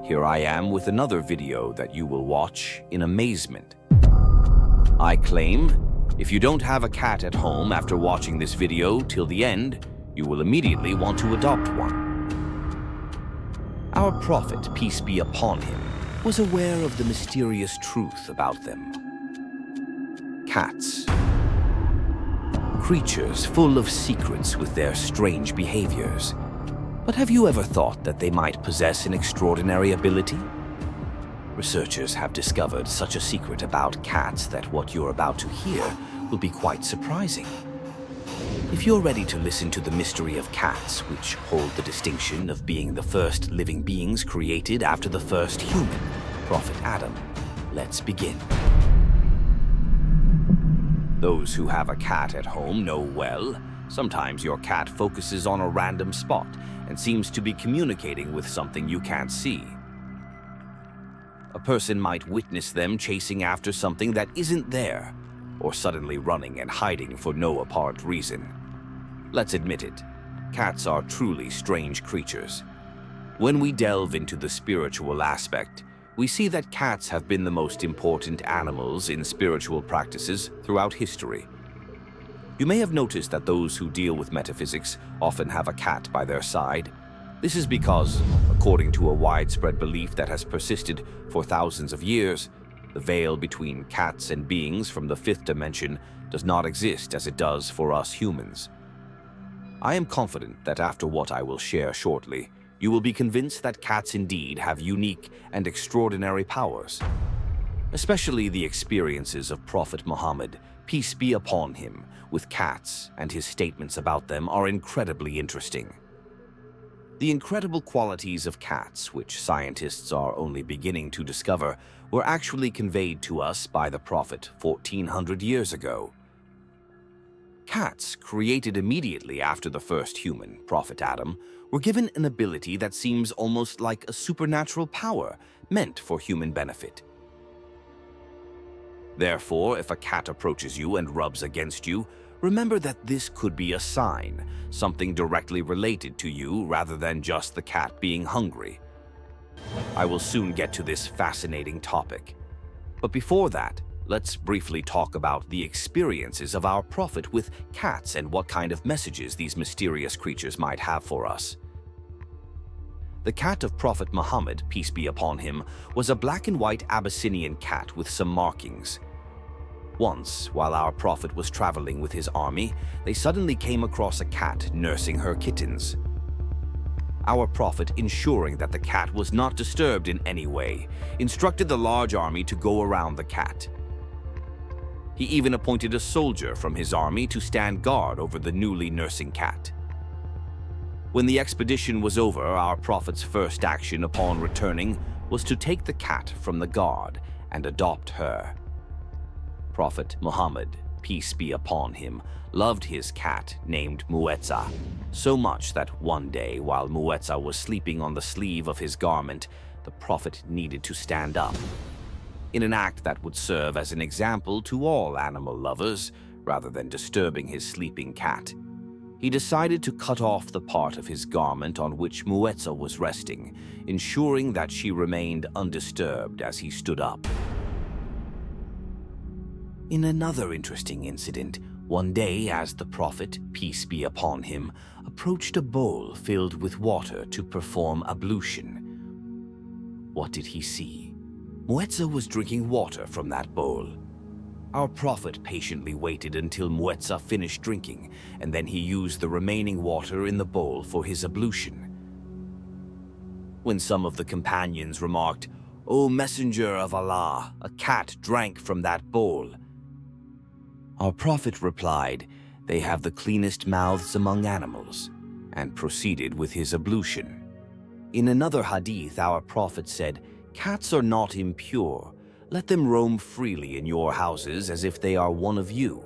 Here I am with another video that you will watch in amazement. I claim, if you don't have a cat at home after watching this video till the end, you will immediately want to adopt one. Our Prophet, peace be upon him, was aware of the mysterious truth about them. Cats. Creatures full of secrets with their strange behaviors. But have you ever thought that they might possess an extraordinary ability? Researchers have discovered such a secret about cats that what you're about to hear will be quite surprising. If you're ready to listen to the mystery of cats, which hold the distinction of being the first living beings created after the first human, Prophet Adam, let's begin. Those who have a cat at home know well, sometimes your cat focuses on a random spot and seems to be communicating with something you can't see. A person might witness them chasing after something that isn't there, or suddenly running and hiding for no apparent reason. Let's admit it, cats are truly strange creatures. When we delve into the spiritual aspect, we see that cats have been the most important animals in spiritual practices throughout history. You may have noticed that those who deal with metaphysics often have a cat by their side. This is because, according to a widespread belief that has persisted for thousands of years, the veil between cats and beings from the fifth dimension does not exist as it does for us humans. I am confident that after what I will share shortly, you will be convinced that cats indeed have unique and extraordinary powers. Especially the experiences of Prophet Muhammad, peace be upon him, with cats and his statements about them are incredibly interesting. The incredible qualities of cats, which scientists are only beginning to discover, were actually conveyed to us by the Prophet 1400 years ago. Cats, created immediately after the first human, Prophet Adam, were given an ability that seems almost like a supernatural power meant for human benefit. Therefore, if a cat approaches you and rubs against you, remember that this could be a sign, something directly related to you rather than just the cat being hungry. I will soon get to this fascinating topic. But before that, let's briefly talk about the experiences of our Prophet with cats and what kind of messages these mysterious creatures might have for us. The cat of Prophet Muhammad, peace be upon him, was a black and white Abyssinian cat with some markings. Once, while our Prophet was traveling with his army, they suddenly came across a cat nursing her kittens. Our Prophet, ensuring that the cat was not disturbed in any way, instructed the large army to go around the cat. He even appointed a soldier from his army to stand guard over the newly nursing cat. When the expedition was over, our Prophet's first action upon returning was to take the cat from the guard and adopt her. Prophet Muhammad, peace be upon him, loved his cat named Muetza so much that one day, while Muetza was sleeping on the sleeve of his garment, the Prophet needed to stand up. In an act that would serve as an example to all animal lovers, rather than disturbing his sleeping cat, he decided to cut off the part of his garment on which Muetza was resting, ensuring that she remained undisturbed as he stood up. In another interesting incident, one day as the Prophet, peace be upon him, approached a bowl filled with water to perform ablution. What did he see? Muetza was drinking water from that bowl. Our Prophet patiently waited until Muetza finished drinking, and then he used the remaining water in the bowl for his ablution. When some of the companions remarked, "O Messenger of Allah, a cat drank from that bowl," our Prophet replied, "They have the cleanest mouths among animals," and proceeded with his ablution. In another hadith, our Prophet said, "Cats are not impure. Let them roam freely in your houses as if they are one of you."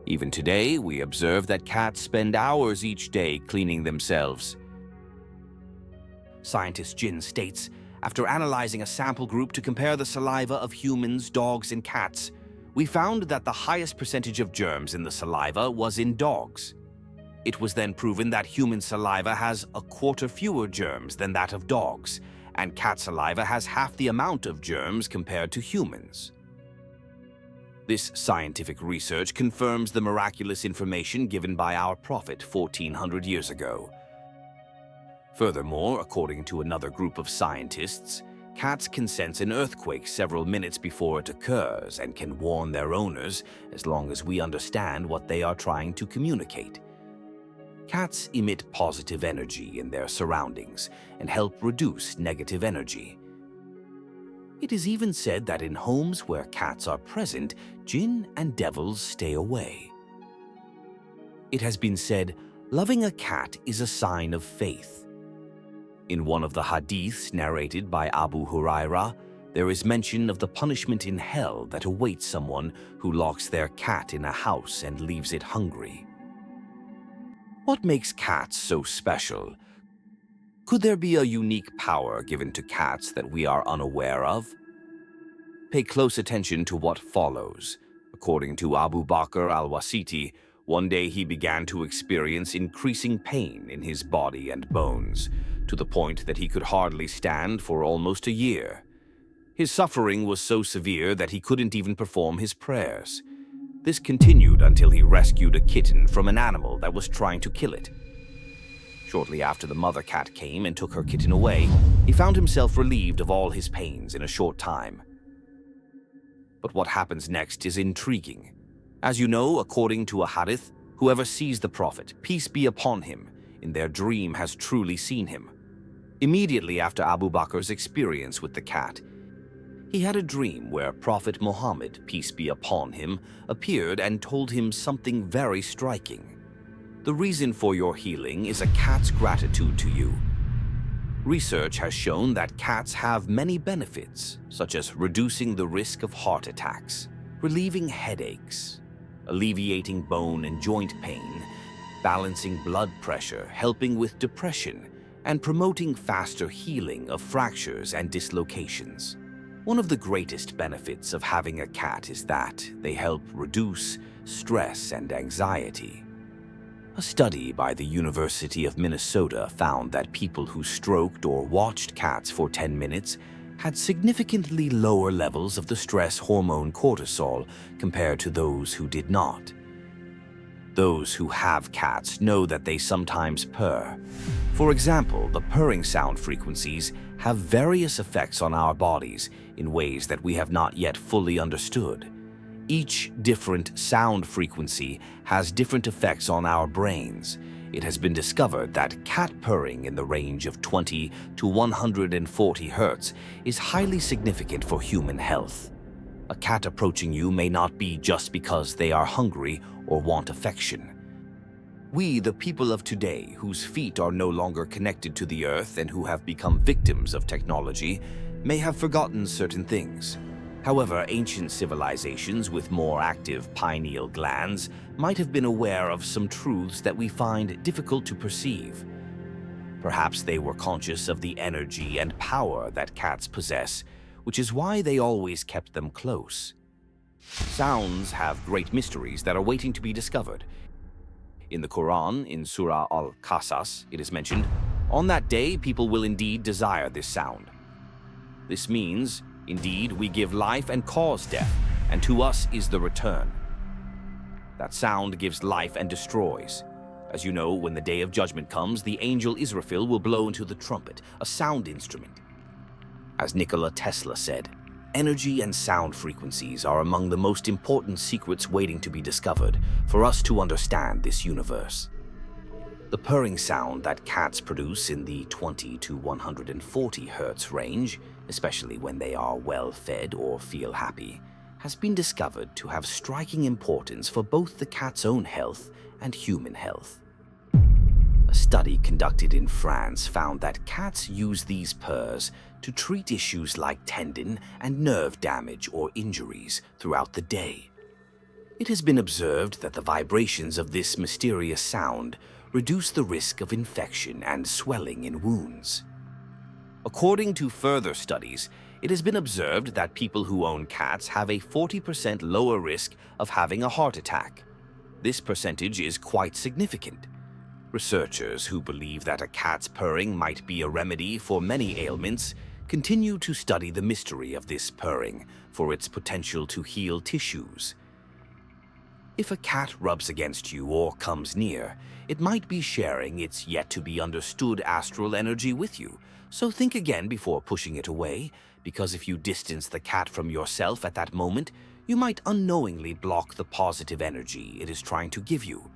Even today, we observe that cats spend hours each day cleaning themselves. Scientist Jin states, after analyzing a sample group to compare the saliva of humans, dogs, and cats, we found that the highest percentage of germs in the saliva was in dogs. It was then proven that human saliva has a quarter fewer germs than that of dogs, and cat saliva has half the amount of germs compared to humans. This scientific research confirms the miraculous information given by our prophet 1400 years ago. Furthermore, according to another group of scientists, cats can sense an earthquake several minutes before it occurs and can warn their owners as long as we understand what they are trying to communicate. Cats emit positive energy in their surroundings and help reduce negative energy. It is even said that in homes where cats are present, jinn and devils stay away. It has been said, loving a cat is a sign of faith. In one of the hadiths narrated by Abu Huraira, there is mention of the punishment in hell that awaits someone who locks their cat in a house and leaves it hungry. What makes cats so special? Could there be a unique power given to cats that we are unaware of? Pay close attention to what follows. According to Abu Bakr al-Wasiti, one day he began to experience increasing pain in his body and bones, to the point that he could hardly stand for almost a year. His suffering was so severe that he couldn't even perform his prayers. This continued until he rescued a kitten from an animal that was trying to kill it. Shortly after the mother cat came and took her kitten away, he found himself relieved of all his pains in a short time. But what happens next is intriguing. As you know, according to a hadith, whoever sees the Prophet, peace be upon him, in their dream has truly seen him. Immediately after Abu Bakr's experience with the cat, he had a dream where Prophet Muhammad, peace be upon him, appeared and told him something very striking. The reason for your healing is a cat's gratitude to you. Research has shown that cats have many benefits, such as reducing the risk of heart attacks, relieving headaches, alleviating bone and joint pain, balancing blood pressure, helping with depression, and promoting faster healing of fractures and dislocations. One of the greatest benefits of having a cat is that they help reduce stress and anxiety. A study by the University of Minnesota found that people who stroked or watched cats for 10 minutes had significantly lower levels of the stress hormone cortisol compared to those who did not. Those who have cats know that they sometimes purr. For example, the purring sound frequencies have various effects on our bodies in ways that we have not yet fully understood. Each different sound frequency has different effects on our brains. It has been discovered that cat purring in the range of 20 to 140 Hz is highly significant for human health. A cat approaching you may not be just because they are hungry or want affection. We, the people of today, whose feet are no longer connected to the earth and who have become victims of technology, may have forgotten certain things. However, ancient civilizations with more active pineal glands might have been aware of some truths that we find difficult to perceive. Perhaps they were conscious of the energy and power that cats possess, which is why they always kept them close. Sounds have great mysteries that are waiting to be discovered. In the Qur'an, in Surah Al-Qasas, it is mentioned, "On that day, people will indeed desire this sound." This means, indeed, we give life and cause death, and to us is the return. That sound gives life and destroys. As you know, when the day of judgment comes, the angel Israfil will blow into the trumpet, a sound instrument. As Nikola Tesla said, energy and sound frequencies are among the most important secrets waiting to be discovered for us to understand this universe. The purring sound that cats produce in the 20 to 140 Hz range, especially when they are well fed or feel happy, has been discovered to have striking importance for both the cat's own health and human health. A study conducted in France found that cats use these purrs to treat issues like tendon and nerve damage or injuries throughout the day. It has been observed that the vibrations of this mysterious sound reduce the risk of infection and swelling in wounds. According to further studies, it has been observed that people who own cats have a 40% lower risk of having a heart attack. This percentage is quite significant. Researchers who believe that a cat's purring might be a remedy for many ailments Continue to study the mystery of this purring for its potential to heal tissues. If a cat rubs against you or comes near, it might be sharing its yet-to-be-understood astral energy with you, so think again before pushing it away, because if you distance the cat from yourself at that moment, you might unknowingly block the positive energy it is trying to give you.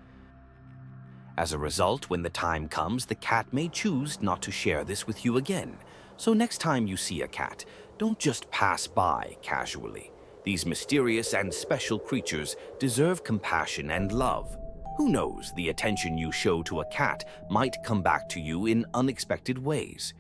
As a result, when the time comes, the cat may choose not to share this with you again. So next time you see a cat, don't just pass by casually. These mysterious and special creatures deserve compassion and love. Who knows, the attention you show to a cat might come back to you in unexpected ways.